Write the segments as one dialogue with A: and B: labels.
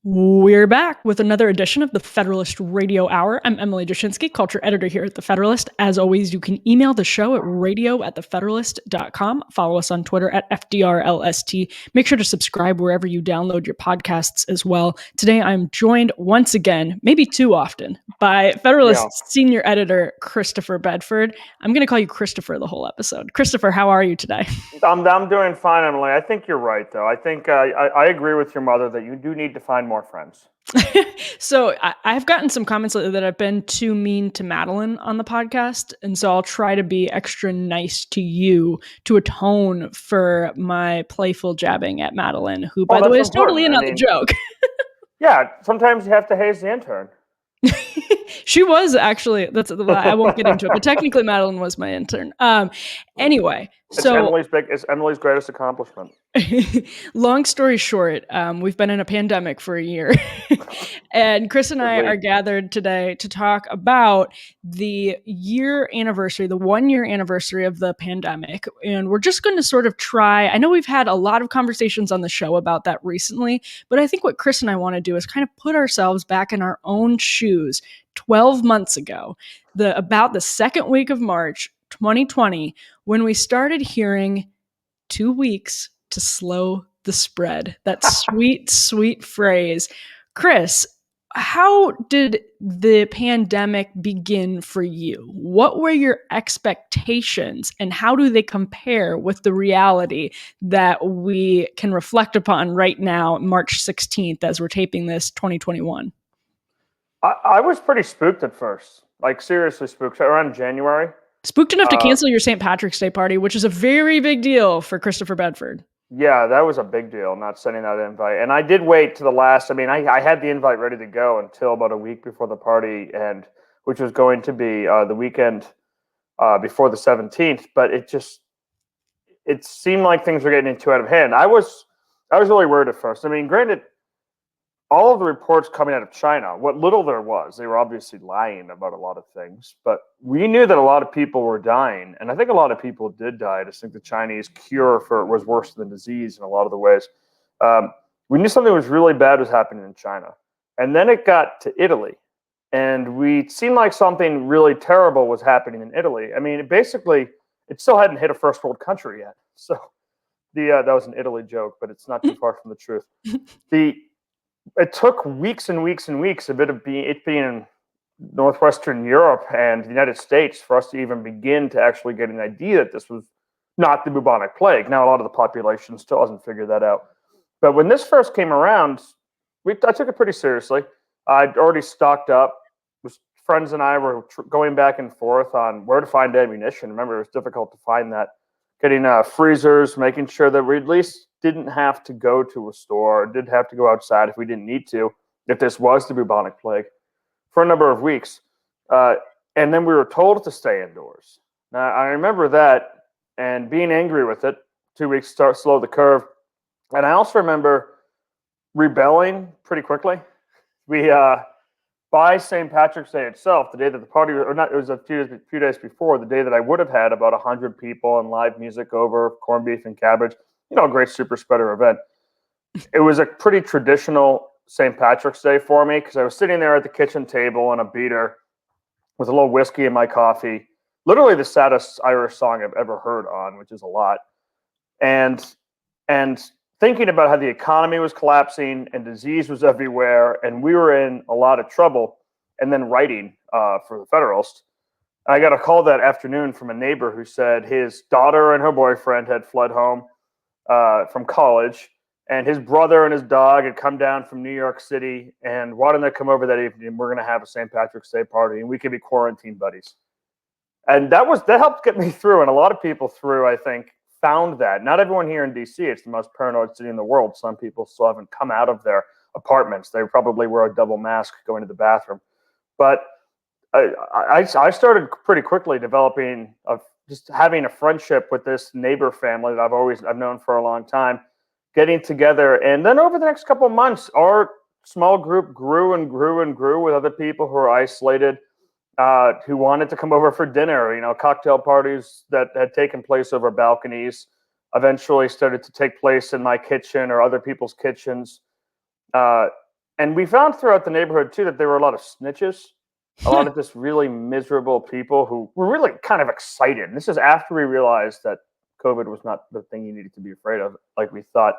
A: We're back with another edition of the Federalist Radio Hour. I'm Emily Jashinsky, culture editor here at The Federalist. As always, you can email the show at radio@thefederalist.com. Follow us on Twitter at FDRLST. Make sure to subscribe wherever you download your podcasts as well. Today, I'm joined once again, maybe too often, by Federalist senior editor Christopher Bedford. I'm going to call you Christopher the whole episode. Christopher, how are you today?
B: I'm doing fine, Emily. I think you're right, though. I think I agree with your mother that you do need to find more friends.
A: So I've gotten some comments lately that I've been too mean to Madeline on the podcast. And so I'll try to be extra nice to you to atone for my playful jabbing at Madeline, who, by the way, is totally another joke.
B: Yeah, sometimes you have to haze the intern.
A: She was actually, I won't get into it, but technically Madeline was my intern. Anyway,
B: it's Emily's greatest accomplishment.
A: Long story short, we've been in a pandemic for a year, and Chris and I are gathered today to talk about the 1 year anniversary of the pandemic. And we're just going to sort of try, I know we've had a lot of conversations on the show about that recently, but I think what Chris and I want to do is kind of put ourselves back in our own shoes 12 months ago, about the second week of March 2020, when we started hearing 2 weeks to slow the spread. That sweet, sweet phrase. Chris, how did the pandemic begin for you? What were your expectations, and how do they compare with the reality that we can reflect upon right now, March 16th, as we're taping this 2021?
B: I was pretty spooked at first, like seriously spooked, around January.
A: Spooked enough to cancel your St. Patrick's Day party, which is a very big deal for Christopher Bedford.
B: Yeah, that was a big deal, not sending that invite. And I did wait to the last. I mean, I had the invite ready to go until about a week before the party, which was going to be the weekend before the 17th. But it seemed like things were getting too out of hand. I was really worried at first. I mean, granted, all of the reports coming out of China, what little there was, they were obviously lying about a lot of things, but we knew that a lot of people were dying, and I think a lot of people did die. I just think the Chinese cure for it was worse than disease in a lot of the ways. We knew something was really bad was happening in China, and then it got to Italy, and we seemed like something really terrible was happening in Italy. I mean, it still hadn't hit a first world country yet, so that was an Italy joke, but it's not too far from the truth. It took weeks and weeks and weeks of it being in Northwestern Europe and the United States for us to even begin to actually get an idea that this was not the bubonic plague. Now, a lot of the population still hasn't figured that out. But when this first came around, I took it pretty seriously. I'd already stocked up. Friends and I were going back and forth on where to find ammunition. Remember, it was difficult to find that. Getting freezers, making sure that we at least didn't have to go to a store, didn't have to go outside if we didn't need to, if this was the bubonic plague, for a number of weeks. And then we were told to stay indoors. Now, I remember that and being angry with it. 2 weeks to slow the curve. And I also remember rebelling pretty quickly. We, by St. Patrick's Day itself, the day that the party, or not, it was a few days before, the day that I would have had about 100 people and live music over, corned beef and cabbage, a great super spreader event. It was a pretty traditional St. Patrick's Day for me because I was sitting there at the kitchen table on a beater with a little whiskey in my coffee, literally the saddest Irish song I've ever heard on, which is a lot, and thinking about how the economy was collapsing and disease was everywhere and we were in a lot of trouble, and then writing for the Federalist. I got a call that afternoon from a neighbor who said his daughter and her boyfriend had fled home from college, and his brother and his dog had come down from New York City and wanted to come over that evening. We're going to have a St. Patrick's Day party and we could be quarantine buddies. And that helped get me through. And a lot of people I think, found that. Not everyone here in DC, it's the most paranoid city in the world. Some people still haven't come out of their apartments. They probably wear a double mask going to the bathroom. But I started pretty quickly developing just having a friendship with this neighbor family that I've known for a long time, getting together. And then over the next couple of months, our small group grew and grew and grew with other people who were isolated, who wanted to come over for dinner. Cocktail parties that had taken place over balconies eventually started to take place in my kitchen or other people's kitchens. And we found throughout the neighborhood too that there were a lot of snitches, a lot of just really miserable people who were really kind of excited. And this is after we realized that COVID was not the thing you needed to be afraid of, like we thought.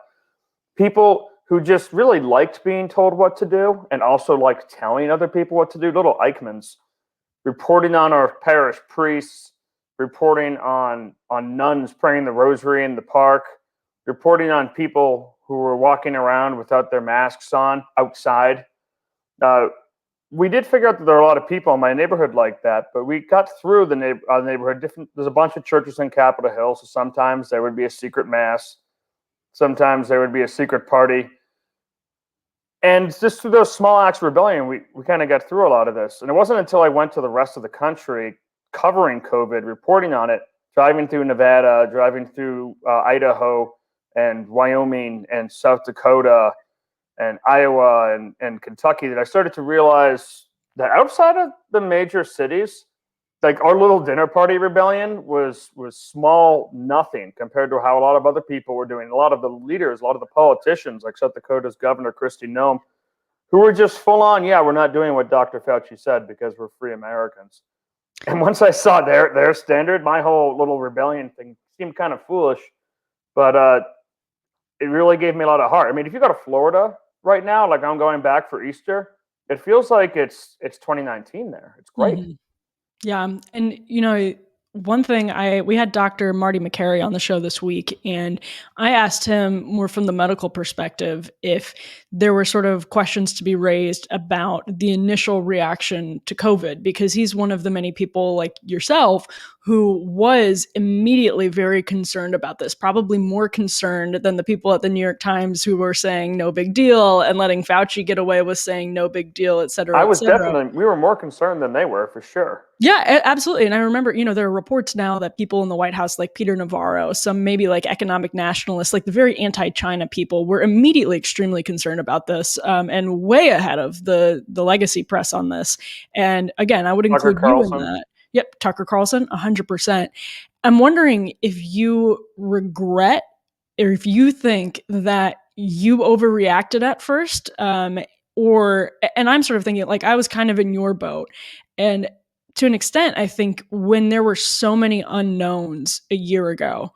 B: People who just really liked being told what to do and also liked telling other people what to do, little Eichmanns, reporting on our parish priests, reporting on nuns praying the rosary in the park, reporting on people who were walking around without their masks on outside. We did figure out that there are a lot of people in my neighborhood like that, but we got through the neighborhood. There's a bunch of churches in Capitol Hill, so sometimes there would be a secret mass, sometimes there would be a secret party. And just through those small acts of rebellion, we kind of got through a lot of this. And it wasn't until I went to the rest of the country covering COVID, reporting on it, driving through Nevada, driving through Idaho and Wyoming and South Dakota and Iowa and Kentucky, that I started to realize that outside of the major cities, like our little dinner party rebellion was small nothing compared to how a lot of other people were doing. A lot of the leaders, a lot of the politicians, like South Dakota's Governor Kristi Noem, who were just full on, yeah, we're not doing what Dr. Fauci said because we're free Americans. And once I saw their standard, my whole little rebellion thing seemed kind of foolish, but it really gave me a lot of heart. I mean, if you go to Florida right now, like I'm going back for Easter, it feels like it's 2019 there. It's great.
A: Mm-hmm. Yeah. And, one thing we had Dr. Marty McCary on the show this week, and I asked him more from the medical perspective if there were sort of questions to be raised about the initial reaction to COVID, because he's one of the many people like yourself who was immediately very concerned about this, probably more concerned than the people at the New York Times who were saying no big deal and letting Fauci get away with saying no big deal, et cetera, et cetera.
B: We were more concerned than they were, for sure.
A: Yeah, absolutely. And I remember, there are reports now that people in the White House, like Peter Navarro, some maybe like economic nationalists, like the very anti-China people, were immediately extremely concerned about this, and way ahead of the legacy press on this. And again, I would include you in that. Yep, Tucker Carlson, 100%. I'm wondering if you regret or if you think that you overreacted at first, and I'm sort of thinking, like, I was kind of in your boat. And to an extent, I think when there were so many unknowns a year ago,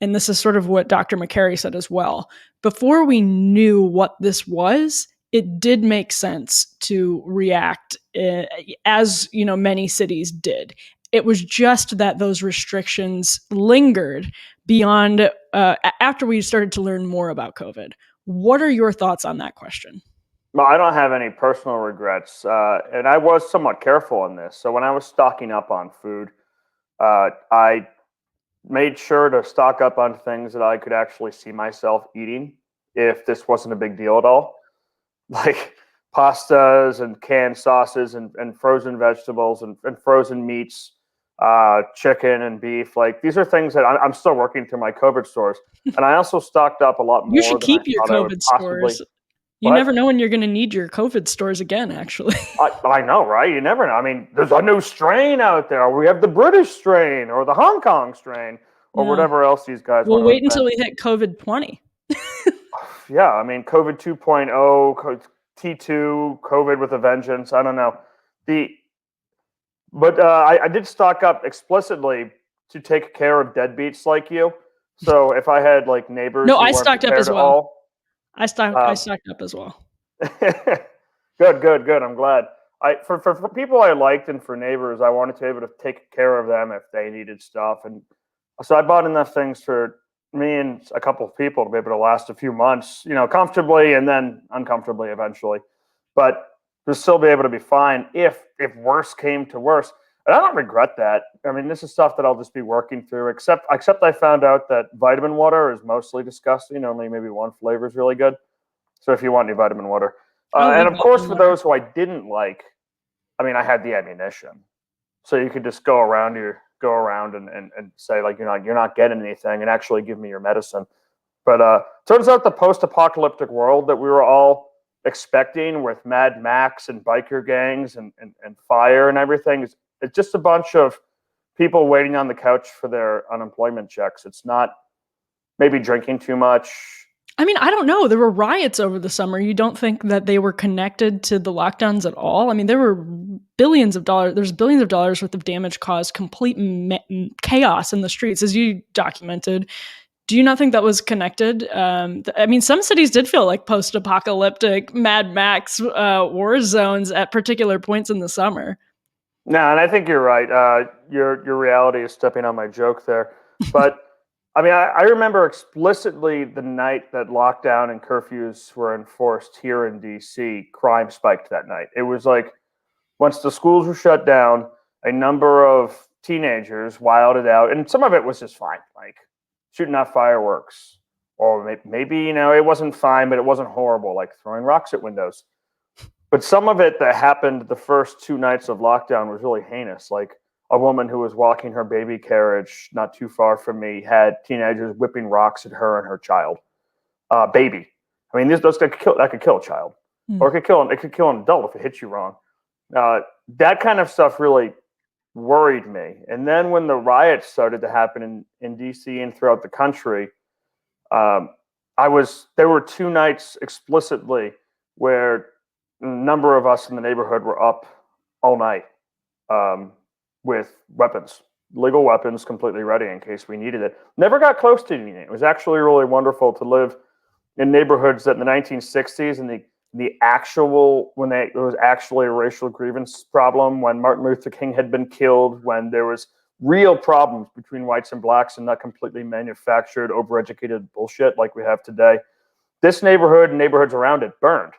A: and this is sort of what Dr. McCary said as well, before we knew what this was, it did make sense to react as, many cities did. It was just that those restrictions lingered beyond after we started to learn more about COVID. What are your thoughts on that question?
B: Well, I don't have any personal regrets, and I was somewhat careful in this. So when I was stocking up on food, I made sure to stock up on things that I could actually see myself eating if this wasn't a big deal at all, like pastas and canned sauces and frozen vegetables and frozen meats, chicken and beef. Like, these are things that I'm still working through my COVID stores, and I also stocked up a lot more.
A: You should keep your COVID stores. You never know when you're going to need your COVID stores again, actually.
B: I know, right? You never know. I mean, there's a new strain out there. We have the British strain or the Hong Kong strain or whatever else these guys want to
A: wait until we hit COVID 20.
B: Yeah, I mean, COVID 2.0, T2, COVID with a vengeance. I don't know. But I did stock up explicitly to take care of deadbeats like you. So if I had like neighbors,
A: no, I stocked up as well. I stocked up as well.
B: Good. I'm glad. For people I liked and for neighbors, I wanted to be able to take care of them if they needed stuff, and so I bought enough things for me and a couple of people to be able to last a few months, comfortably and then uncomfortably eventually, but to still be able to be fine if worse came to worse. And I don't regret that. I mean, this is stuff that I'll just be working through, except I found out that vitamin water is mostly disgusting. Only maybe one flavor is really good. So if you want any vitamin water. And of course, for those who I didn't like, I mean, I had the ammunition. So you could just go around and say, like, you're not getting anything, and actually give me your medicine. But turns out the post-apocalyptic world that we were all expecting with Mad Max and biker gangs and fire and everything, it's just a bunch of people waiting on the couch for their unemployment checks. It's not maybe drinking too much.
A: I mean, I don't know. There were riots over the summer. You don't think that they were connected to the lockdowns at all? I mean, there were billions of dollars. There's billions of dollars worth of damage caused, complete chaos in the streets, as you documented. Do you not think that was connected? I mean, some cities did feel like post-apocalyptic Mad Max war zones at particular points in the summer.
B: No, and I think you're right. Your reality is stepping on my joke there. But I mean, I remember explicitly the night that lockdown and curfews were enforced here in DC, crime spiked that night. It was like once the schools were shut down, a number of teenagers wilded out, and some of it was just fine, like shooting off fireworks, or maybe it wasn't fine, but it wasn't horrible, like throwing rocks at windows. But some of it that happened the first 2 nights of lockdown was really heinous. Like a woman who was walking her baby carriage not too far from me had teenagers whipping rocks at her and her child, baby. I mean, those that could kill a child, or it could kill an adult if it hits you wrong. That kind of stuff really worried me. And then when the riots started to happen in DC and throughout the country, there were 2 nights explicitly where a number of us in the neighborhood were up all night with weapons, legal weapons, completely ready in case we needed it. Never got close to needing it. It was actually really wonderful to live in neighborhoods that in the 1960s and there was actually a racial grievance problem when Martin Luther King had been killed, when there was real problems between whites and blacks and not completely manufactured, overeducated bullshit like we have today. This neighborhood and neighborhoods around it burned.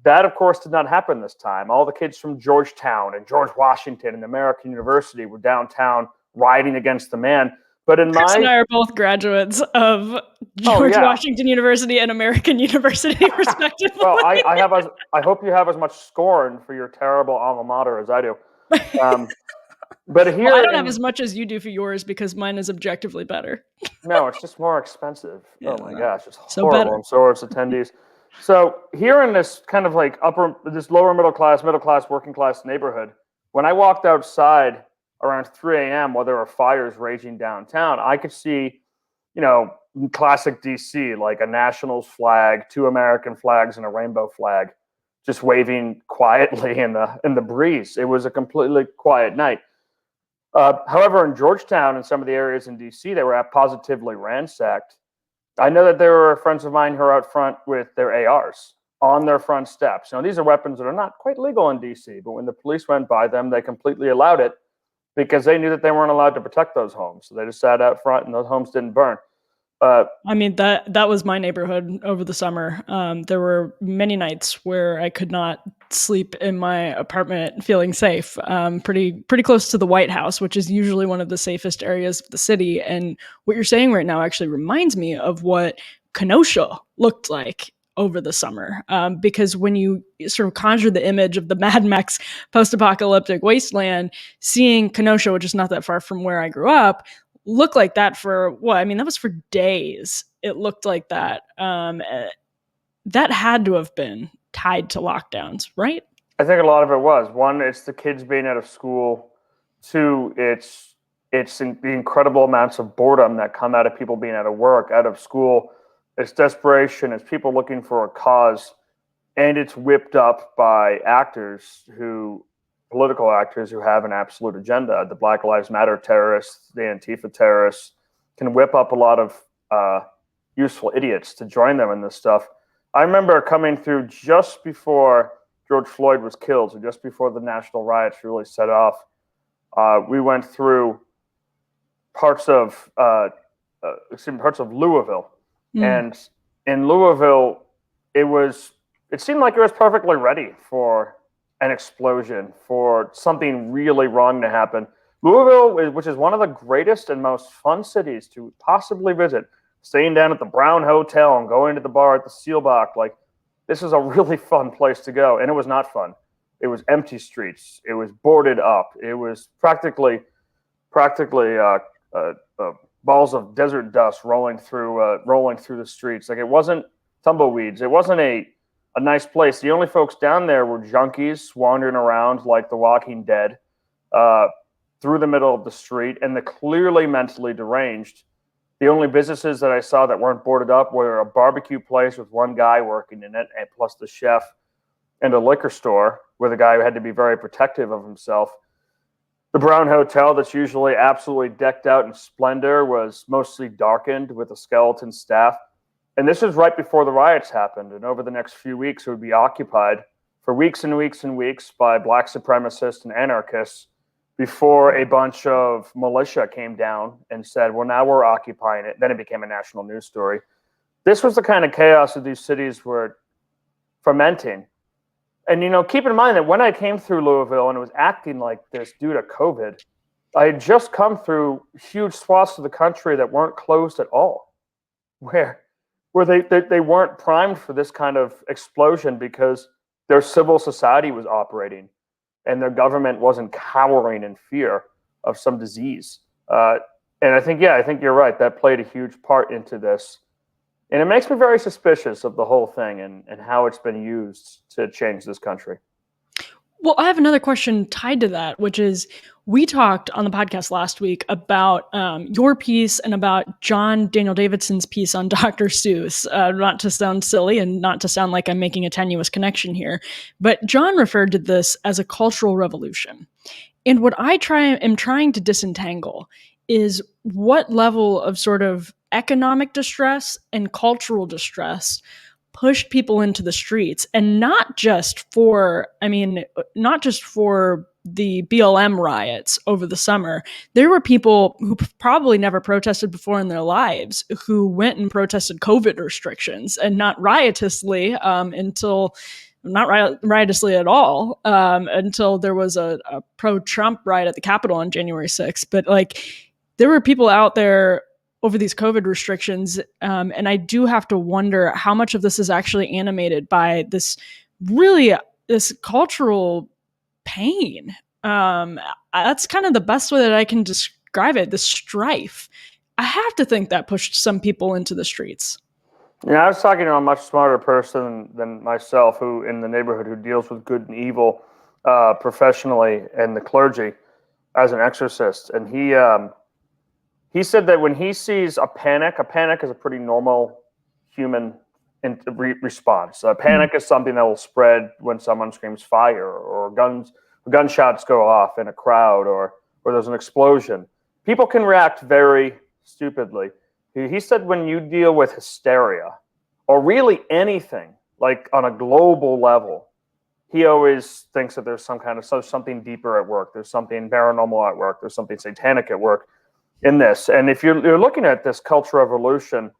B: That, of course, did not happen this time. All the kids from Georgetown and George Washington and American University were downtown rioting against the man. But
A: Chris and I are both graduates of George Washington University and American University, respectively.
B: Well, I hope you have as much scorn for your terrible alma mater as I do. But here,
A: I don't have as much as you do for yours because mine is objectively better.
B: No, it's just more expensive.
A: Yeah,
B: oh my gosh, it's
A: so
B: horrible.
A: better.
B: And so are its attendees. So here in this kind of like this lower middle class, working class neighborhood, when I walked outside around 3 a.m. while there were fires raging downtown, I could see, classic DC, like a Nationals flag, 2 American flags, and a rainbow flag, just waving quietly in the breeze. It was a completely quiet night. However, in Georgetown and some of the areas in DC, they were positively ransacked. I know that there were friends of mine who are out front with their ARs on their front steps. These are weapons that are not quite legal in DC, but when the police went by them, they completely allowed it because they knew that they weren't allowed to protect those homes. So they just sat out front and those homes didn't burn.
A: I mean, that was my neighborhood over the summer. There were many nights where I could not sleep in my apartment feeling safe. Pretty close to the White House, which is usually one of the safest areas of the city. And what you're saying right now actually reminds me of what Kenosha looked like over the summer. Because when you sort of conjure the image of the Mad Max post-apocalyptic wasteland, seeing Kenosha, which is not that far from where I grew up, look like that for what? I mean, that was for days. It looked like that. That had to have been tied to lockdowns, right?
B: I think a lot of it was. One, it's the kids being out of school. Two, it's the incredible amounts of boredom that come out of people being out of work, out of school. It's desperation. It's people looking for a cause. And it's whipped up by political actors who have an absolute agenda. The Black Lives Matter terrorists, the Antifa terrorists can whip up a lot of useful idiots to join them in this stuff. I remember coming through just before George Floyd was killed, so just before the national riots really set off. We went through parts of Louisville, and in Louisville, it seemed like it was perfectly ready for an explosion, for something really wrong to happen. Louisville, which is one of the greatest and most fun cities to possibly visit, staying down at the Brown Hotel and going to the bar at the Seelbach, like this is a really fun place to go. And it was not fun. It was empty streets. It was boarded up. It was practically balls of desert dust rolling through the streets. Like it wasn't tumbleweeds. It wasn't a nice place. The only folks down there were junkies wandering around like the Walking Dead through the middle of the street, and the clearly mentally deranged The only businesses that I saw that weren't boarded up were a barbecue place with one guy working in it, and plus the chef, and a liquor store where the guy had to be very protective of himself. The Brown Hotel, that's usually absolutely decked out in splendor, was mostly darkened with a skeleton staff. And this was right before the riots happened. And over the next few weeks, it would be occupied for weeks and weeks and weeks by black supremacists and anarchists before a bunch of militia came down and said, well, now we're occupying it. Then it became a national news story. This was the kind of chaos that these cities were fermenting. And, keep in mind that when I came through Louisville and it was acting like this due to COVID, I had just come through huge swaths of the country that weren't closed at all, where they weren't primed for this kind of explosion because their civil society was operating and their government wasn't cowering in fear of some disease. And I think you're right. That played a huge part into this. And it makes me very suspicious of the whole thing and how it's been used to change this country.
A: Well, I have another question tied to that, which is we talked on the podcast last week about your piece and about John Daniel Davidson's piece on Dr. Seuss, not to sound silly and not to sound like I'm making a tenuous connection here, but John referred to this as a cultural revolution. And what I am trying to disentangle is what level of sort of economic distress and cultural distress pushed people into the streets, and not just for the BLM riots over the summer. There were people who probably never protested before in their lives who went and protested COVID restrictions, and not riotously riotously at all until there was a pro-Trump riot at the Capitol on January 6th. But there were people out there over these COVID restrictions. And I do have to wonder how much of this is actually animated by this cultural pain. That's kind of the best way that I can describe it, this strife. I have to think that pushed some people into the streets.
B: Yeah, I was talking to a much smarter person than myself, who in the neighborhood, who deals with good and evil professionally, and the clergy as an exorcist. And he said that when he sees a panic is a pretty normal human response. Panic is something that will spread when someone screams fire or gunshots go off in a crowd or there's an explosion. People can react very stupidly. He said when you deal with hysteria or really anything, like on a global level, he always thinks that there's something deeper at work. There's something paranormal at work. There's something satanic at work in this. And if you're looking at this cultural revolution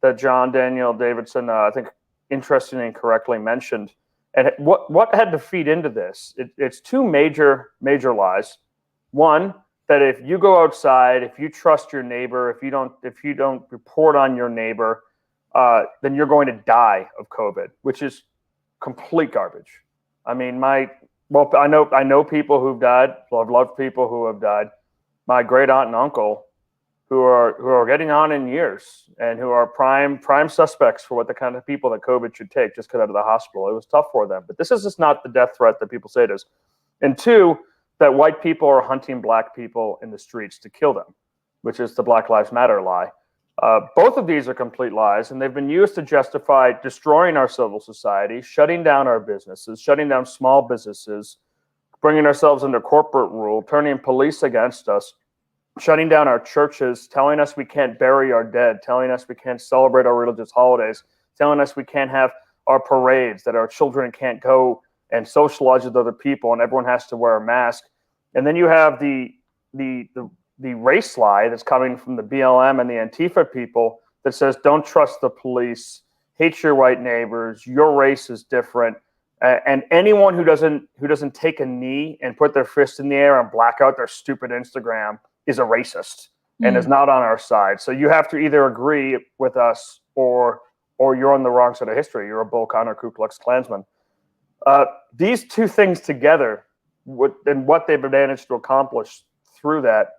B: that John Daniel Davidson, I think, interestingly and correctly mentioned, and what had to feed into this? It's two major lies. One, that if you go outside, if you trust your neighbor, if you don't report on your neighbor, then you're going to die of COVID, which is complete garbage. I mean, I know people who've died. I've loved people who have died. My great aunt and uncle, who are getting on in years and who are prime suspects for what the kind of people that COVID should take, just got out of the hospital. It was tough for them. But this is just not the death threat that people say it is. And two, that white people are hunting black people in the streets to kill them, which is the Black Lives Matter lie. Both of these are complete lies, and they've been used to justify destroying our civil society, shutting down our businesses, shutting down small businesses, bringing ourselves under corporate rule, turning police against us, shutting down our churches, telling us we can't bury our dead, telling us we can't celebrate our religious holidays, telling us we can't have our parades, that our children can't go and socialize with other people and everyone has to wear a mask. And then you have the race lie that's coming from the BLM and the Antifa people that says, don't trust the police, hate your white neighbors, your race is different. And anyone who doesn't take a knee and put their fist in the air and black out their stupid Instagram is a racist and is not on our side. So you have to either agree with us or you're on the wrong side of history. You're a Bull Connor Ku Klux Klansman. These two things together, and what they've managed to accomplish through that,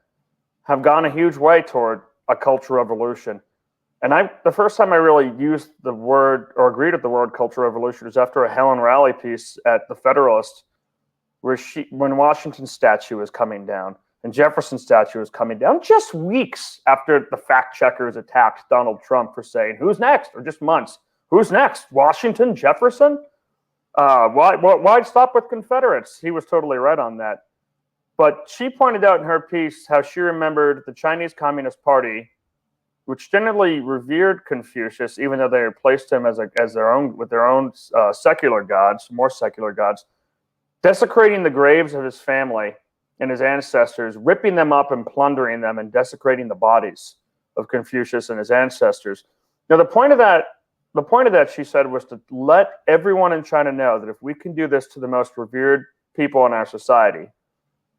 B: have gone a huge way toward a cultural revolution. And the first time I really used the word or agreed with the word cultural revolution was after a Helen Raleigh piece at the Federalist, when Washington's statue was coming down. and Jefferson's statue was coming down just weeks after the fact checkers attacked Donald Trump for saying, who's next? Or just months. Who's next? Washington, Jefferson? Why stop with Confederates? He was totally right on that. But she pointed out in her piece how she remembered the Chinese Communist Party, which generally revered Confucius, even though they replaced him with their own secular gods, more secular gods, desecrating the graves of his family and his ancestors, ripping them up and plundering them, and desecrating the bodies of Confucius and his ancestors. Now, the point of that, she said, was to let everyone in China know that if we can do this to the most revered people in our society,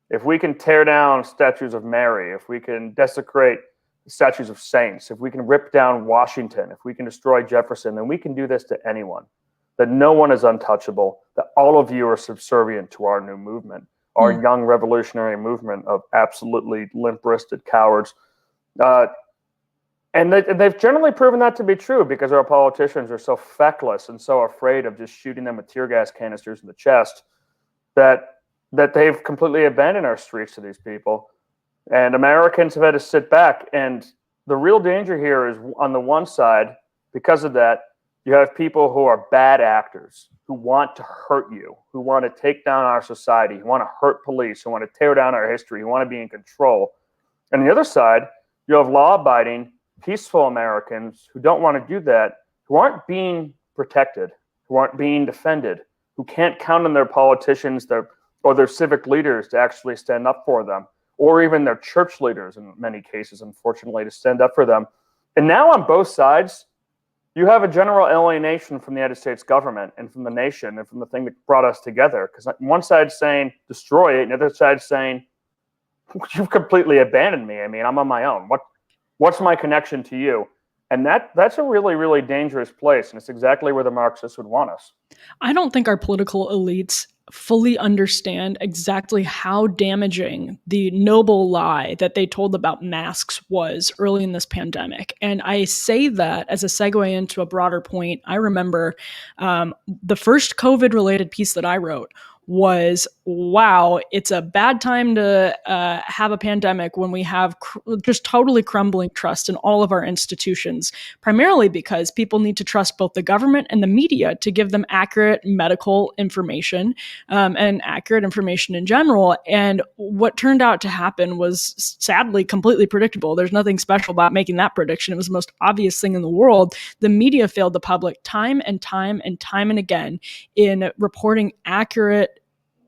B: if we can tear down statues of Mary, if we can desecrate statues of saints, if we can rip down Washington, if we can destroy Jefferson, then we can do this to anyone. That no one is untouchable, that all of you are subservient to our new movement, our young revolutionary movement of absolutely limp-wristed cowards. And they've generally proven that to be true because our politicians are so feckless and so afraid of just shooting them with tear gas canisters in the chest that they've completely abandoned our streets to these people. And Americans have had to sit back. And the real danger here is, on the one side, because of that, you have people who are bad actors, who want to hurt you, who want to take down our society, who want to hurt police, who want to tear down our history, who want to be in control. And on the other side, you have law-abiding, peaceful Americans who don't want to do that, who aren't being protected, who aren't being defended, who can't count on their politicians or their civic leaders to actually stand up for them, or even their church leaders in many cases, unfortunately, to stand up for them. And now on both sides, you have a general alienation from the United States government and from the nation and from the thing that brought us together. Because one side's saying, destroy it, and the other side's saying, you've completely abandoned me. I mean, I'm on my own. What's my connection to you? And that's a really, really dangerous place. And it's exactly where the Marxists would want us.
A: I don't think our political elites fully understand exactly how damaging the noble lie that they told about masks was early in this pandemic. And I say that as a segue into a broader point. I remember the first COVID-related piece that I wrote was, wow, it's a bad time to have a pandemic when we have just totally crumbling trust in all of our institutions, primarily because people need to trust both the government and the media to give them accurate medical information and accurate information in general. And what turned out to happen was sadly completely predictable. There's nothing special about making that prediction. It was the most obvious thing in the world. The media failed the public time and time and time and again in reporting accurate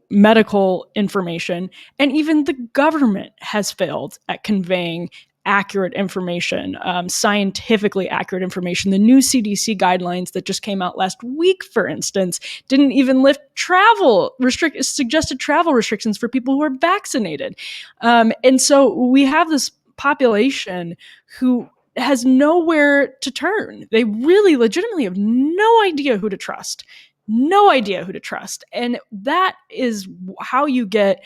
A: medical information, and even the government has failed at conveying accurate information, scientifically accurate information. The new CDC guidelines that just came out last week, for instance, didn't even lift suggested travel restrictions for people who are vaccinated. And so we have this population who has nowhere to turn. They really legitimately have no idea who to trust. And that is how you get,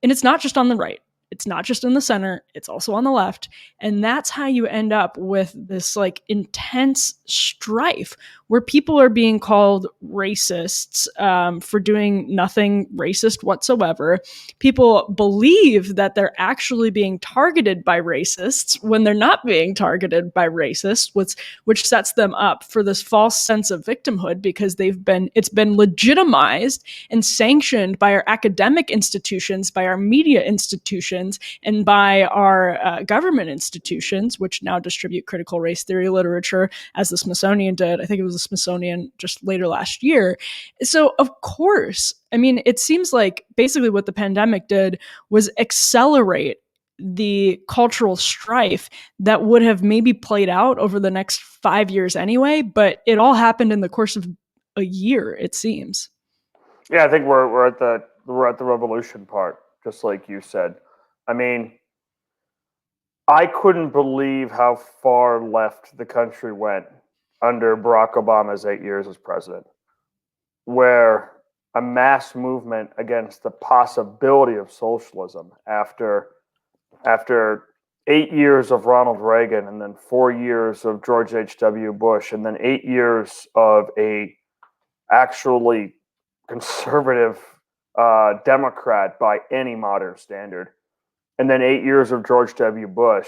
A: and it's not just on the right, it's not just in the center, it's also on the left. And that's how you end up with this like intense strife where people are being called racists for doing nothing racist whatsoever. People believe that they're actually being targeted by racists when they're not being targeted by racists, which sets them up for this false sense of victimhood because it's been legitimized and sanctioned by our academic institutions, by our media institutions, and by our government institutions, which now distribute critical race theory literature, as the Smithsonian did. I think it was the Smithsonian just later last year. So, of course, I mean, it seems like basically what the pandemic did was accelerate the cultural strife that would have maybe played out over the next 5 years anyway, but it all happened in the course of a year, it seems.
B: Yeah, I think we're at the revolution part, just like you said. I mean, I couldn't believe how far left the country went under Barack Obama's 8 years as president, where a mass movement against the possibility of socialism after 8 years of Ronald Reagan, and then 4 years of George H.W. Bush, and then 8 years of a actually conservative Democrat by any modern standard. and then 8 years of George W. Bush.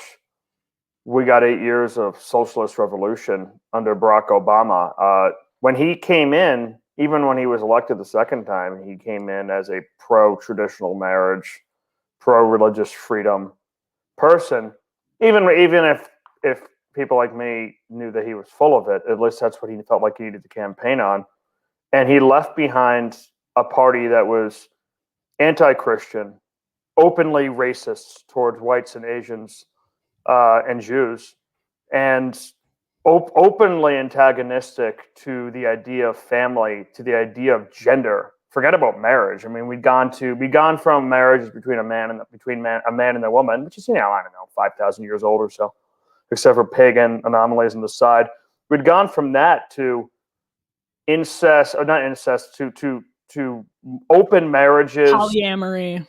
B: We got 8 years of socialist revolution under Barack Obama. When he came in, even when he was elected the second time, he came in as a pro-traditional marriage, pro-religious freedom person. Even if people like me knew that he was full of it, at least that's what he felt like he needed to campaign on. And he left behind a party that was anti-Christian, openly racist towards whites and Asians and Jews, and openly antagonistic to the idea of family, to the idea of gender. Forget about marriage. I mean, we'd gone from marriages between a man and a woman, which is, I don't know, 5,000 years old or so, except for pagan anomalies on the side. We'd gone from that to incest, or not incest, to open marriages, polyamory.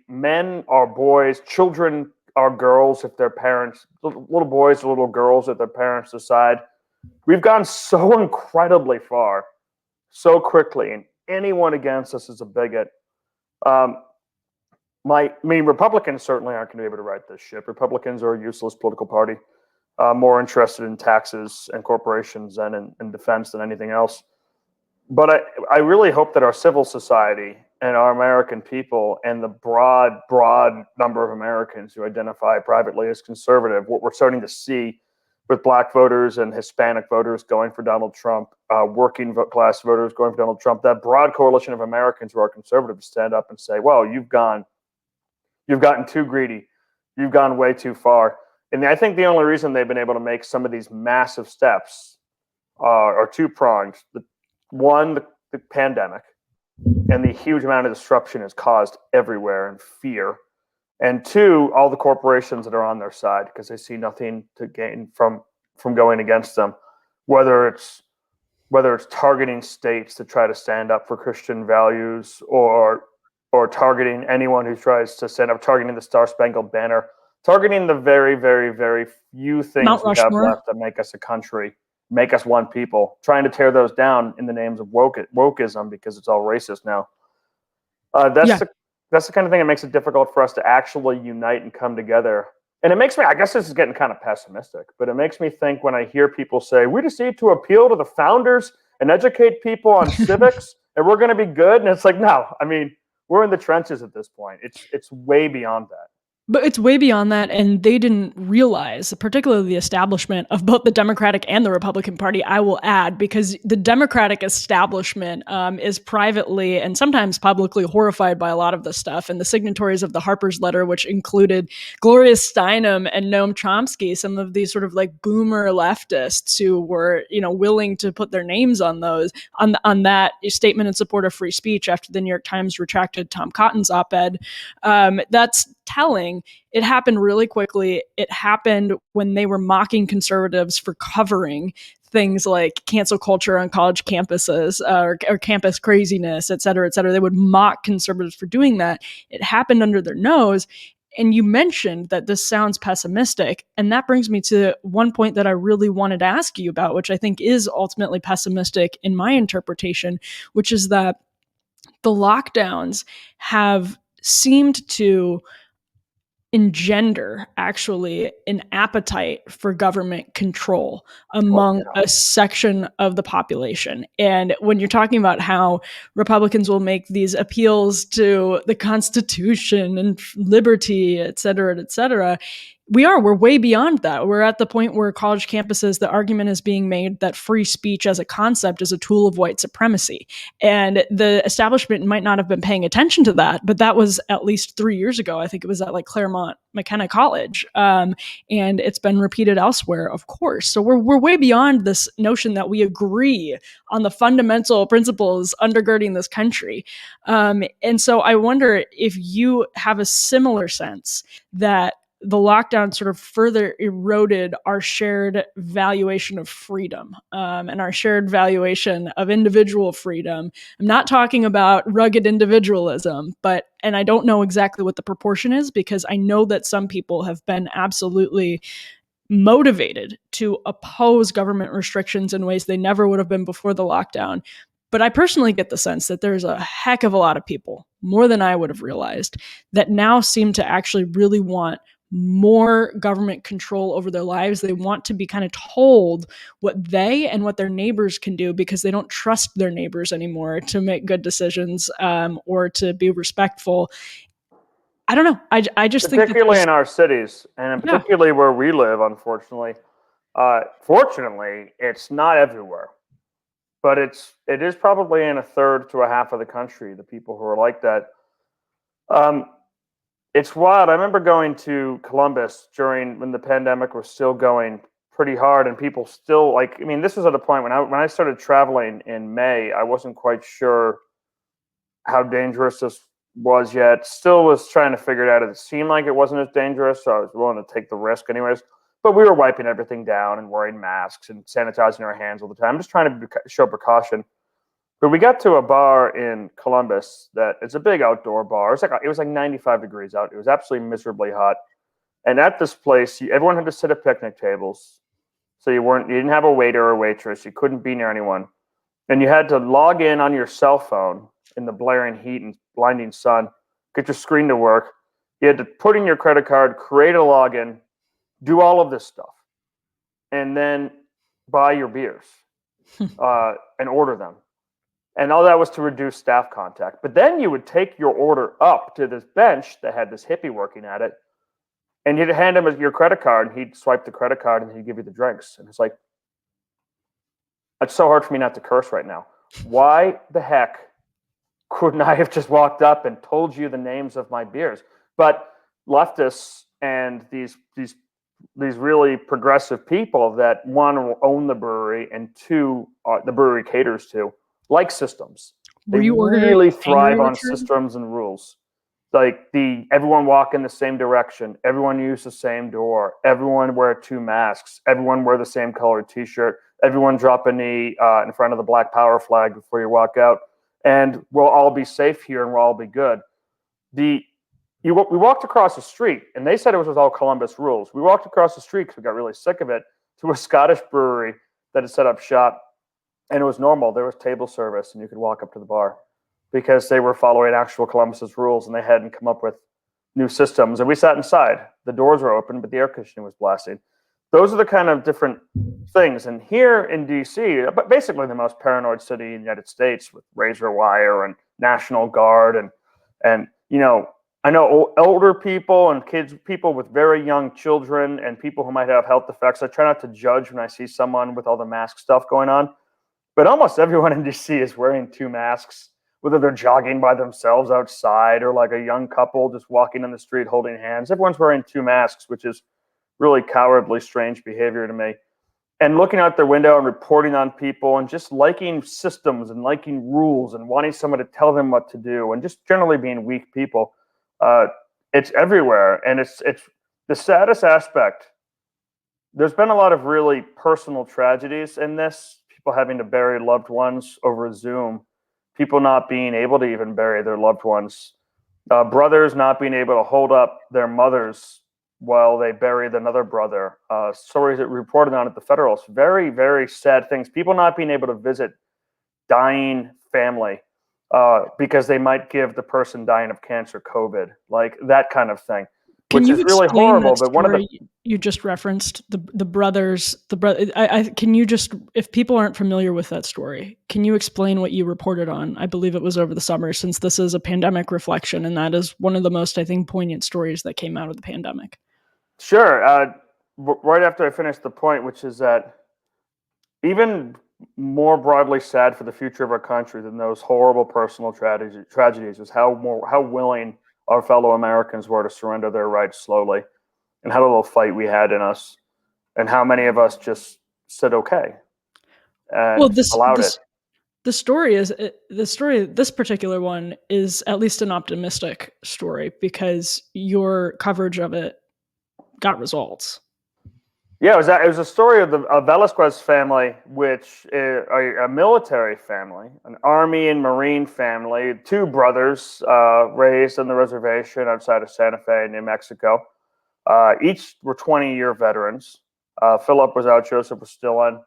B: Men are boys, children are girls if their parents, little boys or little girls if their parents decide. We've gone so incredibly far, so quickly, and anyone against us is a bigot. Republicans certainly aren't going to be able to right this ship. Republicans are a useless political party, more interested in taxes and corporations and in defense than anything else. But I really hope that our civil society and our American people and the broad number of Americans who identify privately as conservative, what we're starting to see with Black voters and Hispanic voters going for Donald Trump, working class voters going for Donald Trump, that broad coalition of Americans who are conservative stand up and say, well, you've gotten too greedy. You've gone way too far. And I think the only reason they've been able to make some of these massive steps are two-pronged. One, the pandemic, and the huge amount of disruption is caused everywhere, and fear. And two, all the corporations that are on their side because they see nothing to gain from going against them, whether it's targeting states to try to stand up for Christian values, or targeting anyone who tries to stand up, targeting the Star Spangled Banner, targeting the very, very, very few things we have left that make us a country, make us one people, trying to tear those down in the names of wokeism because it's all racist now. That's the kind of thing that makes it difficult for us to actually unite and come together. And it makes me, I guess this is getting kind of pessimistic, but it makes me think when I hear people say, we just need to appeal to the founders and educate people on civics and we're going to be good. And it's like, no, I mean, we're in the trenches at this point. It's way beyond that.
A: But it's way beyond that, and they didn't realize, particularly the establishment of both the Democratic and the Republican Party, I will add, because the Democratic establishment is privately and sometimes publicly horrified by a lot of this stuff. And the signatories of the Harper's letter, which included Gloria Steinem and Noam Chomsky, some of these sort of like boomer leftists who were, willing to put their names on those, on that statement in support of free speech after the New York Times retracted Tom Cotton's op-ed. That's telling. It happened really quickly. It happened when they were mocking conservatives for covering things like cancel culture on college campuses or campus craziness, et cetera, et cetera. They would mock conservatives for doing that. It happened under their nose. And you mentioned that this sounds pessimistic. And that brings me to one point that I really wanted to ask you about, which I think is ultimately pessimistic in my interpretation, which is that the lockdowns have seemed to engender actually an appetite for government control among a section of the population. And when you're talking about how Republicans will make these appeals to the Constitution and liberty, et cetera, we're way beyond that. We're at the point where college campuses, the argument is being made that free speech as a concept is a tool of white supremacy. And the establishment might not have been paying attention to that, but that was at least 3 years ago. I think it was at like Claremont McKenna College. And it's been repeated elsewhere, of course. So we're way beyond this notion that we agree on the fundamental principles undergirding this country. And so I wonder if you have a similar sense that the lockdown sort of further eroded our shared valuation of freedom and our shared valuation of individual freedom. I'm not talking about rugged individualism, and I don't know exactly what the proportion is because I know that some people have been absolutely motivated to oppose government restrictions in ways they never would have been before the lockdown. But I personally get the sense that there's a heck of a lot of people, more than I would have realized, that now seem to actually really want more government control over their lives. They want to be kind of told what they and what their neighbors can do because they don't trust their neighbors anymore to make good decisions or to be respectful. I don't know. I just think that
B: particularly in our cities, and particularly where we live, unfortunately. Fortunately, it's not everywhere, but it is probably in a third to a half of the country, the people who are like that. It's wild. I remember going to Columbus during when the pandemic was still going pretty hard, and people still like. I mean, this was at a point when I started traveling in May. I wasn't quite sure how dangerous this was yet. Still was trying to figure it out. It seemed like it wasn't as dangerous, so I was willing to take the risk anyways. But we were wiping everything down and wearing masks and sanitizing our hands all the time, just trying to show precaution. But we got to a bar in Columbus that it's a big outdoor bar. It was like 95 degrees out. It was absolutely miserably hot. And at this place, everyone had to sit at picnic tables. So you didn't have a waiter or waitress. You couldn't be near anyone. And you had to log in on your cell phone in the blaring heat and blinding sun, get your screen to work. You had to put in your credit card, create a login, do all of this stuff, and then buy your beers and order them. And all that was to reduce staff contact. But then you would take your order up to this bench that had this hippie working at it, and you'd hand him your credit card, and he'd swipe the credit card, and he'd give you the drinks. And it's like, it's so hard for me not to curse right now. Why the heck couldn't I have just walked up and told you the names of my beers? But leftists and these really progressive people that, one, own the brewery, and two, the brewery caters to, like systems. They really thrive on systems and rules. Like everyone walk in the same direction, everyone use the same door, everyone wear 2 masks, everyone wear the same colored t-shirt, everyone drop a knee in front of the Black Power flag before you walk out, and we'll all be safe here and we'll all be good. We walked across the street, and they said it was all Columbus rules. We walked across the street because we got really sick of it, to a Scottish brewery that had set up shop. And it was normal. There was table service, and you could walk up to the bar because they were following actual Columbus's rules, and they hadn't come up with new systems. And we sat inside. The doors were open, but the air conditioning was blasting. Those are the kind of different things. And here in D.C., but basically the most paranoid city in the United States, with razor wire and National Guard, and I know older people and people with very young children, and people who might have health effects. I try not to judge when I see someone with all the mask stuff going on. But almost everyone in DC is wearing 2 masks, whether they're jogging by themselves outside or like a young couple just walking in the street holding hands. Everyone's wearing 2 masks, which is really cowardly, strange behavior to me. And looking out their window and reporting on people and just liking systems and liking rules and wanting someone to tell them what to do and just generally being weak people. It's everywhere. And it's the saddest aspect. There's been a lot of really personal tragedies in this. People having to bury loved ones over Zoom, people not being able to even bury their loved ones, brothers not being able to hold up their mothers while they buried another brother, stories that reported on at the Federalist, very, very sad things. People not being able to visit dying family because they might give the person dying of cancer COVID, like that kind of thing. Which is really horrible, but one of the
A: you just referenced the brothers, can you just, if people aren't familiar with that story, can you explain what you reported on? I believe it was over the summer, since this is a pandemic reflection, and that is one of the most, I think, poignant stories that came out of the pandemic.
B: Sure. Right after I finished the point, which is that even more broadly sad for the future of our country than those horrible personal tragedies was how willing our fellow Americans were to surrender their rights slowly, and how little fight we had in us, and how many of us just said okay and allowed it.
A: This particular one is at least an optimistic story because your coverage of it got results.
B: Yeah, it was a story of the Velasquez family, which is a military family, an Army and Marine family, 2 brothers raised on the reservation outside of Santa Fe, New Mexico. Each were 20-year veterans. Philip was out, Joseph was still in,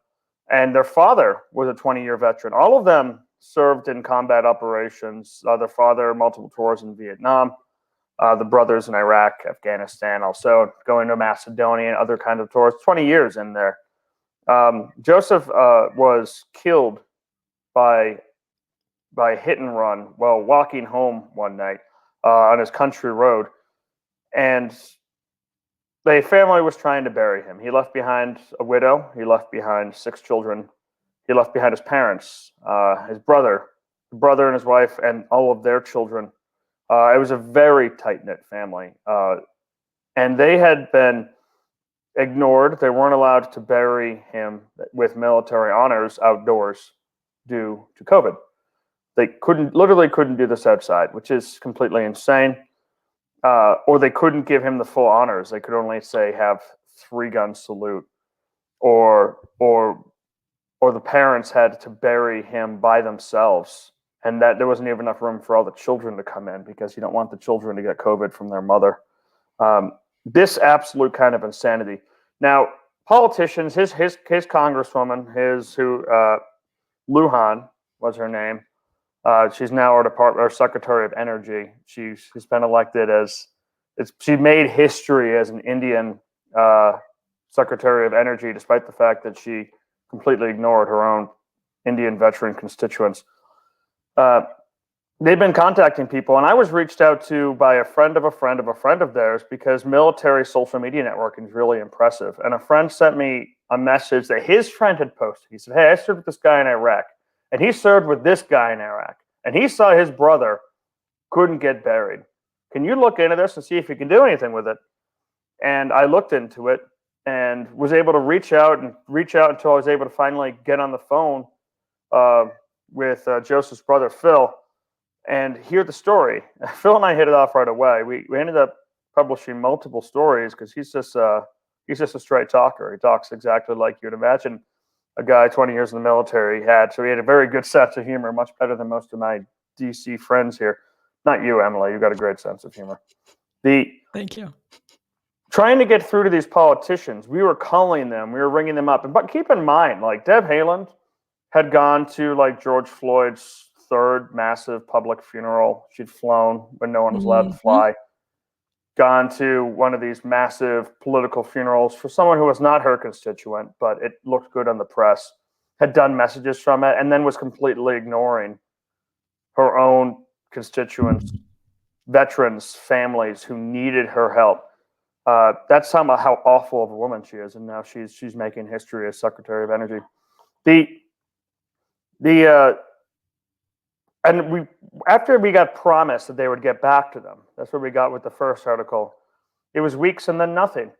B: and their father was a 20-year veteran. All of them served in combat operations. The father, multiple tours in Vietnam. The brothers in Iraq, Afghanistan, also going to Macedonia and other kinds of tours. 20 years in there. Joseph was killed by hit and run while walking home one night on his country road, and the family was trying to bury him. He left behind a widow. He left behind 6 children. He left behind his parents, his brother and his wife, and all of their children. It was a very tight-knit family, and they had been ignored. They weren't allowed to bury him with military honors outdoors due to COVID. They literally couldn't do this outside, which is completely insane. Or they couldn't give him the full honors. They could only say have 3-gun salute, or the parents had to bury him by themselves, and that there wasn't even enough room for all the children to come in because you don't want the children to get COVID from their mother. This absolute kind of insanity. Now, politicians, his congresswoman, Lujan was her name. She's now our Secretary of Energy. She's been elected she made history as an Indian Secretary of Energy, despite the fact that she completely ignored her own Indian veteran constituents. They've been contacting people, and I was reached out to by a friend of a friend of a friend of theirs because military social media networking is really impressive. And a friend sent me a message that his friend had posted. He said, "Hey, I served with this guy in Iraq, and he served with this guy in Iraq, and he saw his brother couldn't get buried. Can you look into this and see if you can do anything with it?" And I looked into it and was able to reach out until I was able to finally get on the phone with Joseph's brother, Phil, and hear the story. Phil and I hit it off right away. We ended up publishing multiple stories because he's just a straight talker. He talks exactly like you'd imagine a guy 20 years in the military had. So he had a very good sense of humor, much better than most of my DC friends here. Not you, Emily. You got a great sense of humor.
A: Thank you.
B: Trying to get through to these politicians, we were calling them, we were ringing them up. But keep in mind, like Deb Haaland had gone to like George Floyd's 3rd massive public funeral. She'd flown when no one was allowed to fly. Gone to one of these massive political funerals for someone who was not her constituent, but it looked good on the press. Had done messages from it, and then was completely ignoring her own constituents, veterans, families who needed her help. That's how awful of a woman she is, and now she's making history as Secretary of Energy. After we got promised that they would get back to them, that's what we got with the first article. It was weeks and then nothing.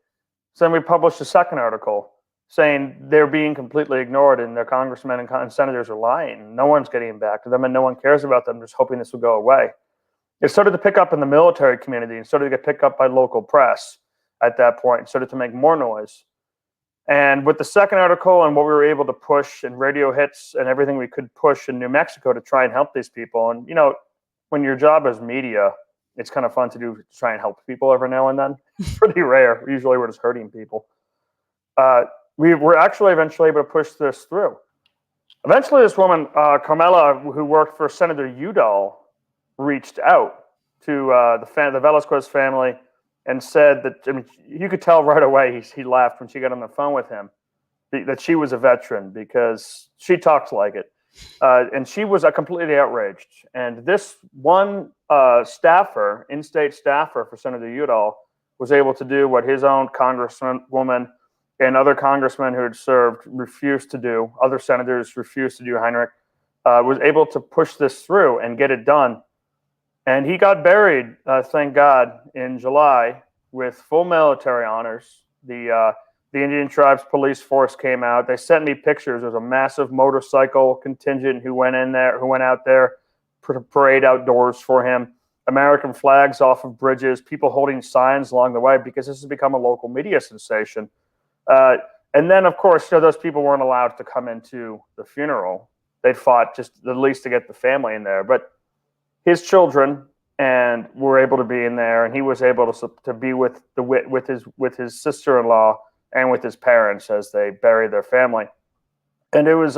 B: So then we published a second article saying they're being completely ignored and their congressmen and senators are lying. No one's getting back to them and no one cares about them, just hoping this will go away. It started to pick up in the military community and started to get picked up by local press at that point and started to make more noise. And with the second article and what we were able to push and radio hits and everything we could push in New Mexico to try and help these people. And, when your job is media, it's kind of fun to try and help people every now and then. It's pretty rare. Usually we're just hurting people. We were actually eventually able to push this through. Eventually this woman, Carmela, who worked for Senator Udall, reached out to the Velasquez family and said that, you could tell right away he laughed when she got on the phone with him, that she was a veteran because she talked like it. And she was completely outraged. And this one staffer, in-state staffer for Senator Udall, was able to do what his own congresswoman and other congressmen who had served refused to do, other senators refused to do, Heinrich, was able to push this through and get it done. And he got buried, thank God, in July with full military honors. The Indian Tribes Police Force came out. They sent me pictures. There's a massive motorcycle contingent who went out there, parade outdoors for him. American flags off of bridges, people holding signs along the way because this has become a local media sensation. And then, of course, those people weren't allowed to come into the funeral. They fought just at least to get the family in there. But his children and were able to be in there, and he was able to be with his sister-in-law and with his parents as they buried their family. And it was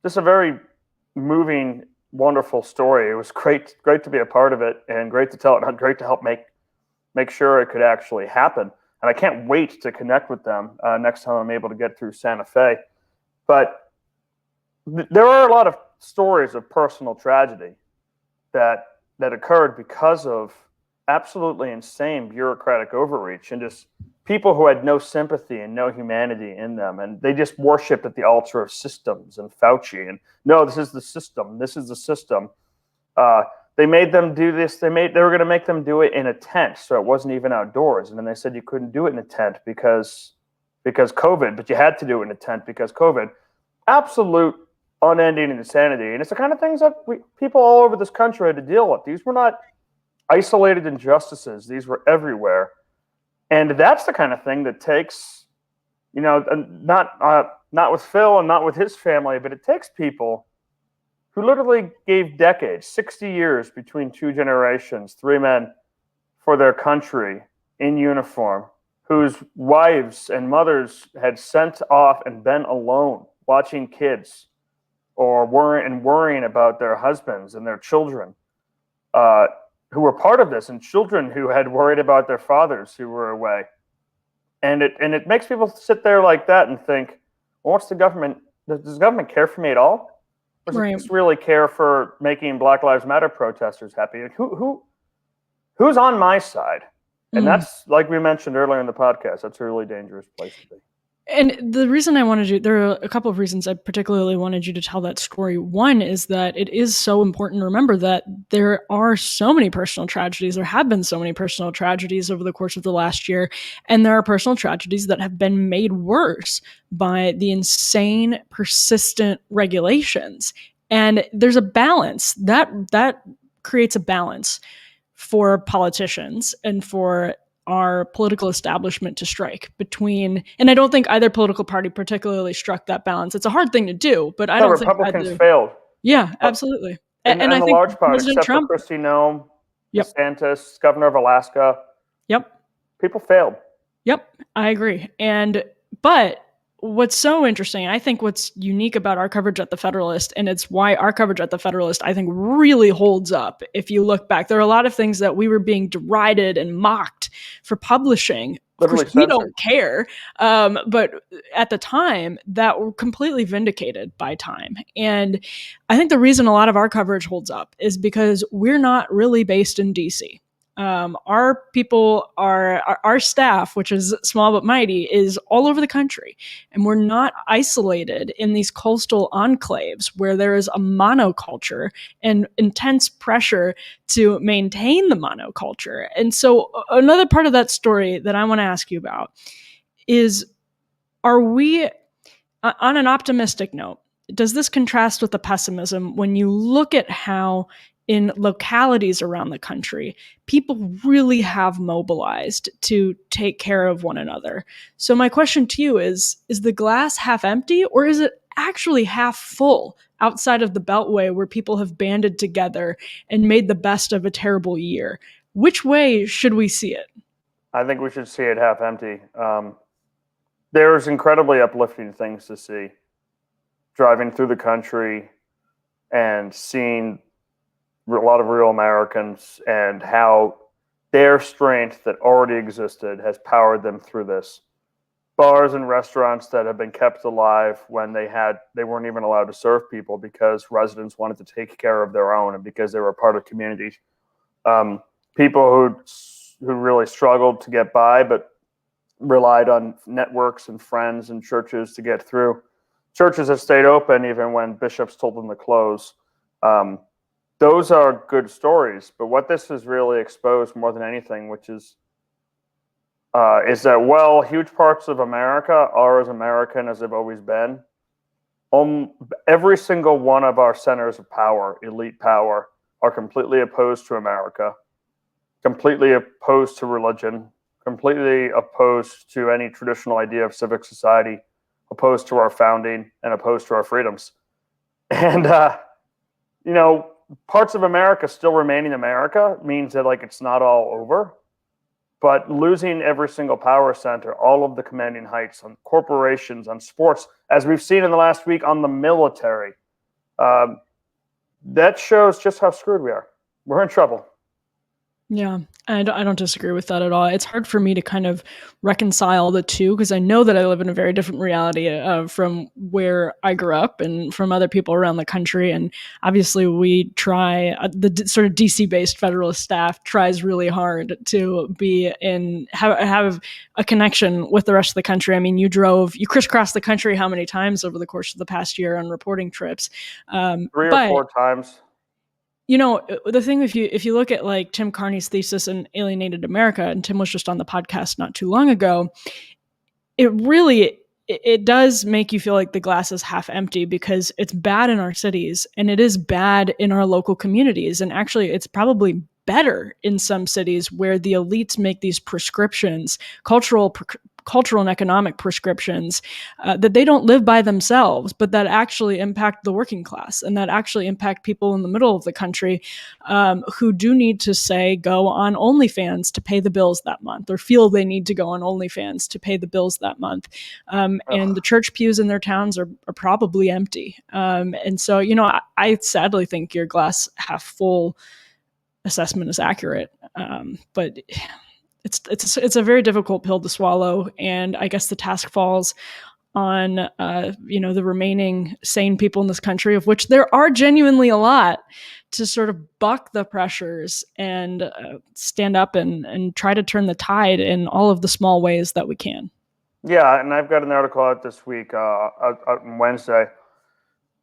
B: just a very moving, wonderful story. It was great to be a part of it, and great to tell it, and great to help make sure it could actually happen. And I can't wait to connect with them next time I'm able to get through Santa Fe. But there are a lot of stories of personal tragedy that occurred because of absolutely insane bureaucratic overreach and just people who had no sympathy and no humanity in them, and they just worshipped at the altar of systems and Fauci. And no, this is the system. This is the system. They made them do this. They were going to make them do it in a tent, so it wasn't even outdoors. And then they said you couldn't do it in a tent because COVID, but you had to do it in a tent because COVID. Absolute unending insanity. And it's the kind of things that people all over this country had to deal with. These were not isolated injustices. These were everywhere. And that's the kind of thing that takes, not with Phil and not with his family, but it takes people who literally gave decades, 60 years between two generations, three men, for their country in uniform, whose wives and mothers had sent off and been alone watching kids or worrying about their husbands and their children who were part of this, and children who had worried about their fathers who were away. And it makes people sit there like that and think, well, what's the government? Does the government care for me at all? Or does it just really care for making Black Lives Matter protesters happy? Like, who's on my side? And that's, like we mentioned earlier in the podcast, that's a really dangerous place to be.
A: And the reason I wanted you, there are a couple of reasons I particularly wanted you to tell that story. One is that it is so important to remember that there are so many personal tragedies. There have been so many personal tragedies over the course of the last year. And there are personal tragedies that have been made worse by the insane, persistent regulations. And there's a balance that creates a balance for politicians and for our political establishment to strike between, and I don't think either political party particularly struck that balance. It's a hard thing to do, but I don't think
B: Republicans failed.
A: Yeah, absolutely.
B: And I think large part, President Trump, for Kristi Noem, DeSantis, governor of Alaska.
A: Yep.
B: People failed.
A: Yep, I agree. But what's so interesting, I think what's unique about our coverage at the Federalist, and it's why our coverage at the Federalist, I think, really holds up. If you look back, there are a lot of things that we were being derided and mocked for publishing. Of course, we don't care. But at the time, that were completely vindicated by time. And I think the reason a lot of our coverage holds up is because we're not really based in DC. Our people our staff, which is small but mighty, is all over the country. And we're not isolated in these coastal enclaves where there is a monoculture and intense pressure to maintain the monoculture. And so another part of that story that I want to ask you about is, are we, on an optimistic note, does this contrast with the pessimism when you look at how in localities around the country, people really have mobilized to take care of one another? So my question to you is the glass half empty, or is it actually half full outside of the Beltway, where people have banded together and made the best of a terrible year? Which way should we see it?
B: I think we should see it half empty. There's incredibly uplifting things to see. Driving through the country and seeing a lot of real Americans and how their strength that already existed has powered them through this. Bars and restaurants that have been kept alive when they weren't even allowed to serve people because residents wanted to take care of their own and because they were a part of communities. People who really struggled to get by but relied on networks and friends and churches to get through. Churches have stayed open even when bishops told them to close. Those are good stories, but what this has really exposed more than anything, which is that, well, huge parts of America are as American as they've always been. Every single one of our centers of power, elite power, are completely opposed to America, completely opposed to religion, completely opposed to any traditional idea of civic society, opposed to our founding, and opposed to our freedoms. And, parts of America still remaining America means that it's not all over, but losing every single power center, all of the commanding heights on corporations, on sports, as we've seen in the last week on the military, that shows just how screwed we are. We're in trouble.
A: Yeah, I don't disagree with that at all. It's hard for me to kind of reconcile the two because I know that I live in a very different reality from where I grew up and from other people around the country. And obviously, we try, sort of DC-based Federalist staff tries really hard to be have a connection with the rest of the country. I mean, you crisscrossed the country how many times over the course of the past year on reporting trips?
B: 3 or 4 times.
A: The thing, if you look at like Tim Carney's thesis in Alienated America, and Tim was just on the podcast not too long ago, it does make you feel like the glass is half empty because it's bad in our cities and it is bad in our local communities. And actually, it's probably better in some cities where the elites make these prescriptions, cultural and economic prescriptions that they don't live by themselves, but that actually impact the working class and that actually impact people in the middle of the country who do need to, say, go on OnlyFans to pay the bills that month or feel they need to go on OnlyFans to pay the bills that month. And the church pews in their towns are probably empty. And so, I sadly think your glass half full assessment is accurate. But it's a very difficult pill to swallow, and I guess the task falls on the remaining sane people in this country, of which there are genuinely a lot, to sort of buck the pressures and stand up and try to turn the tide in all of the small ways that we can.
B: Yeah, and I've got an article out this week, out on Wednesday,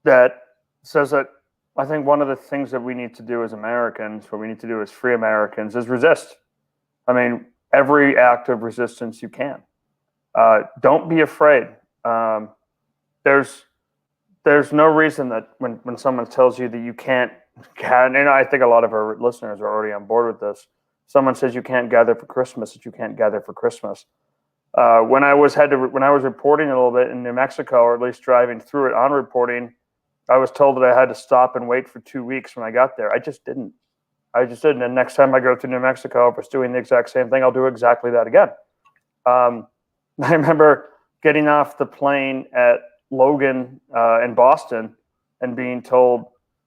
B: that says that I think one of the things that we need to do as Americans, what we need to do as free Americans, is resist. I mean, every act of resistance you can. Don't be afraid. There's no reason that when someone tells you that you can't, and I think a lot of our listeners are already on board with this. Someone says you can't gather for Christmas, that you can't gather for Christmas. When I was reporting a little bit in New Mexico, or at least driving through it on reporting, I was told that I had to stop and wait for 2 weeks when I got there. I just didn't. And next time I go to New Mexico, if it's doing the exact same thing, I'll do exactly that again. I remember getting off the plane at Logan in Boston and being told,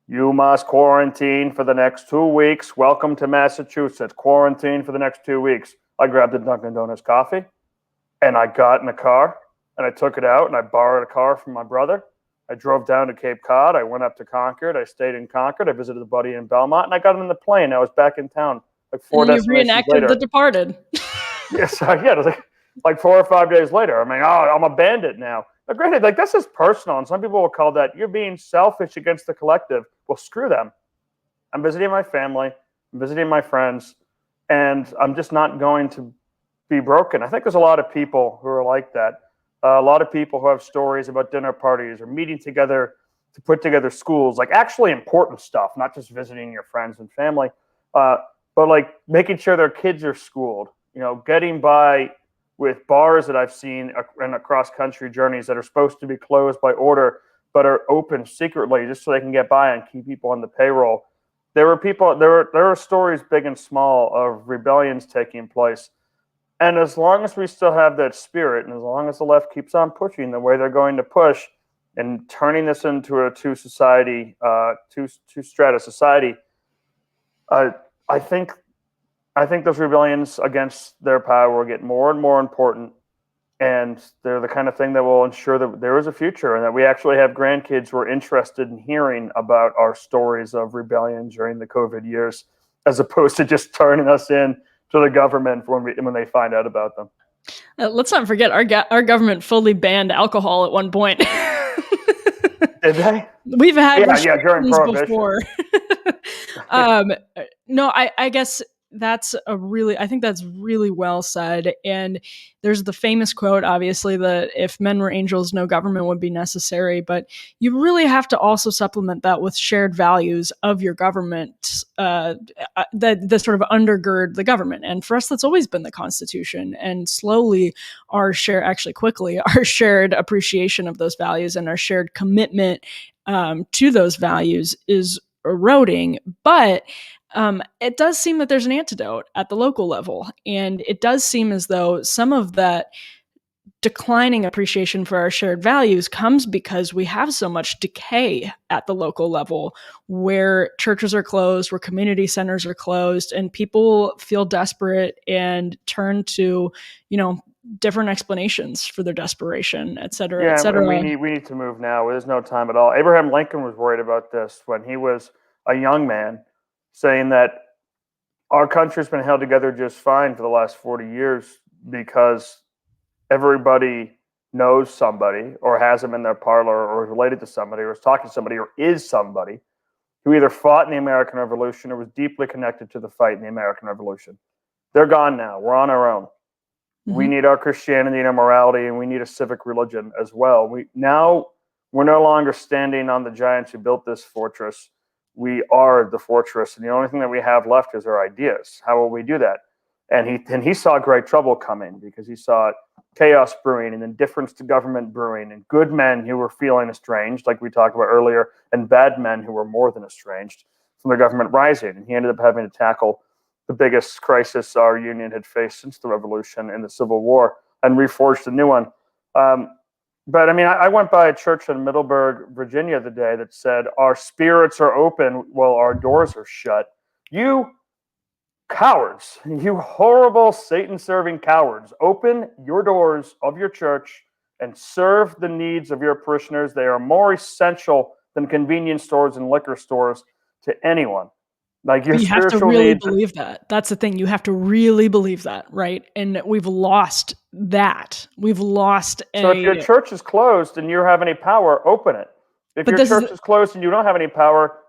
B: you must quarantine for the next 2 weeks. Welcome to Massachusetts. Quarantine for the next 2 weeks. I grabbed a Dunkin' Donuts coffee and I got in a car and I took it out and I borrowed a car from my brother. I drove down to Cape Cod. I went up to Concord. I stayed in Concord. I visited a buddy in Belmont, and I got in the plane. I was back in town like 4 destinations later.
A: You reenacted The Departed.
B: Yes, yeah. It was like 4 or 5 days later. I mean, I'm a bandit now. But granted, like this is personal, and some people will call that you're being selfish against the collective. Well, screw them. I'm visiting my family. I'm visiting my friends, and I'm just not going to be broken. I think there's a lot of people who are like that. A lot of people who have stories about dinner parties or meeting together to put together schools, like actually important stuff, not just visiting your friends and family, but like making sure their kids are schooled, getting by with bars that I've seen and across country journeys that are supposed to be closed by order, but are open secretly just so they can get by and keep people on the payroll. There are stories big and small of rebellions taking place. And as long as we still have that spirit, and as long as the left keeps on pushing the way they're going to push, and turning this into a two-strata society, I think those rebellions against their power will get more and more important, and they're the kind of thing that will ensure that there is a future, and that we actually have grandkids who are interested in hearing about our stories of rebellion during the COVID years, as opposed to just turning us in to the government when they find out about them.
A: Let's not forget our government fully banned alcohol at one point.
B: Did they?
A: We've had
B: during Prohibition
A: before. No, I guess I think that's really well said. And there's the famous quote, obviously, that if men were angels, no government would be necessary. But you really have to also supplement that with shared values of your government that sort of undergird the government. And for us, that's always been the Constitution. And slowly, our shared appreciation of those values and our shared commitment to those values is eroding. But it does seem that there's an antidote at the local level. And it does seem as though some of that declining appreciation for our shared values comes because we have so much decay at the local level, where churches are closed, where community centers are closed, and people feel desperate and turn to, different explanations for their desperation, et cetera, et
B: Yeah, and
A: cetera.
B: we need to move now. There's no time at all. Abraham Lincoln was worried about this when he was a young man, saying that our country's been held together just fine for the last 40 years because everybody knows somebody or has them in their parlor or is related to somebody or is talking to somebody or is somebody who either fought in the American Revolution or was deeply connected to the fight in the American Revolution. They're gone now. We're on our own. We need our Christianity and our morality, and we need a civic religion as well. We're no longer standing on the giants who built this fortress. We are the fortress, and the only thing that we have left is our ideas. How will we do that? And he saw great trouble coming because he saw chaos brewing and indifference to government brewing and good men who were feeling estranged, like we talked about earlier, and bad men who were more than estranged from the government rising. And he ended up having to tackle the biggest crisis our union had faced since the Revolution and the Civil War, and reforged a new one. But I mean, I went by a church in Middleburg, Virginia, the day that said, "Our spirits are open while our doors are shut." You cowards, you horrible Satan-serving cowards, open your doors of your church and serve the needs of your parishioners. They are more essential than convenience stores and liquor stores to anyone. Like your
A: You have to
B: spiritual
A: really
B: needs.
A: believe that. That's the thing. You have to really believe that, right? And we've lost that. We've lost
B: So if your church is closed and you have any power, open it. If your church is closed and you don't have any power,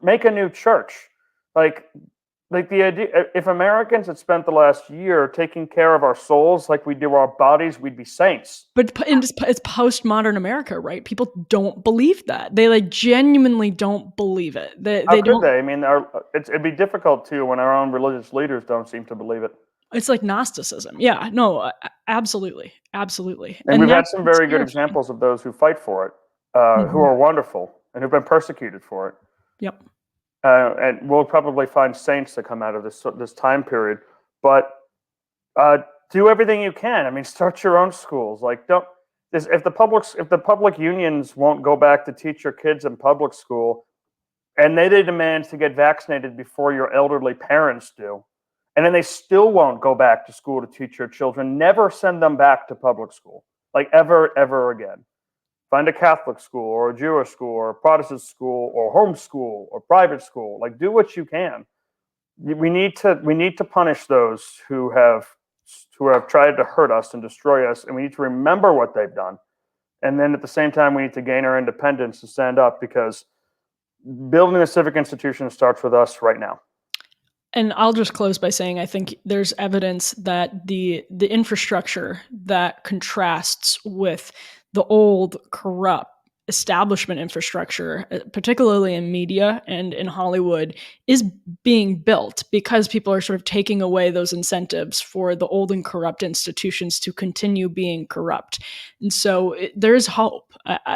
B: make a new church. Like the idea, if Americans had spent the last year taking care of our souls like we do our bodies, we'd be saints.
A: But it's postmodern America, right? People don't believe that. They genuinely don't believe it.
B: How could they? I mean, it'd be difficult too when our own religious leaders don't seem to believe it.
A: It's like Gnosticism. Yeah, no, absolutely. Absolutely.
B: And we've had
A: that's
B: some very good
A: terrifying.
B: examples of those who fight for it, who are wonderful and who've been persecuted for it.
A: Yep.
B: And we'll probably find saints that come out of this time period. But do everything you can. I mean, start your own schools. Like, if the public unions won't go back to teach your kids in public school, and they demand to get vaccinated before your elderly parents do, and then they still won't go back to school to teach your children, never send them back to public school, like ever again. Find a Catholic school or a Jewish school or a Protestant school or homeschool or private school. Like, do what you can. We need to punish those who have tried to hurt us and destroy us, and we need to remember what they've done. And then at the same time, we need to gain our independence and stand up, because building a civic institution starts with us right now.
A: And I'll just close by saying I think there's evidence that the infrastructure that contrasts with the old, corrupt establishment infrastructure, particularly in media and in Hollywood, is being built because people are sort of taking away those incentives for the old and corrupt institutions to continue being corrupt. And so there's hope.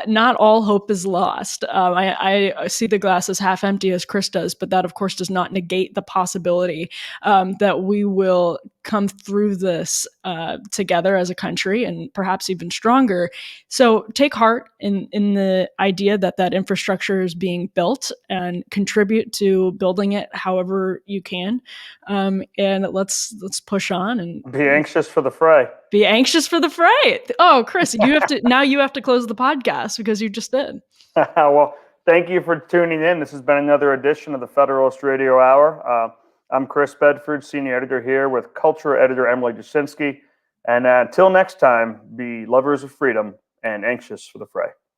A: Not all hope is lost. I see the glass as half empty, as Chris does, but that, of course, does not negate the possibility that we will come through this together as a country, and perhaps even stronger. So take heart in the idea that infrastructure is being built, and contribute to building it however you can. And let's push on and
B: be anxious for the fray.
A: Be anxious for the fray. Oh, Chris, you have to close the podcast because you just did.
B: Well, thank you for tuning in. This has been another edition of the Federalist Radio Hour. I'm Chris Bedford, senior editor here with culture editor Emily Jashinsky. And until next time, be lovers of freedom and anxious for the fray.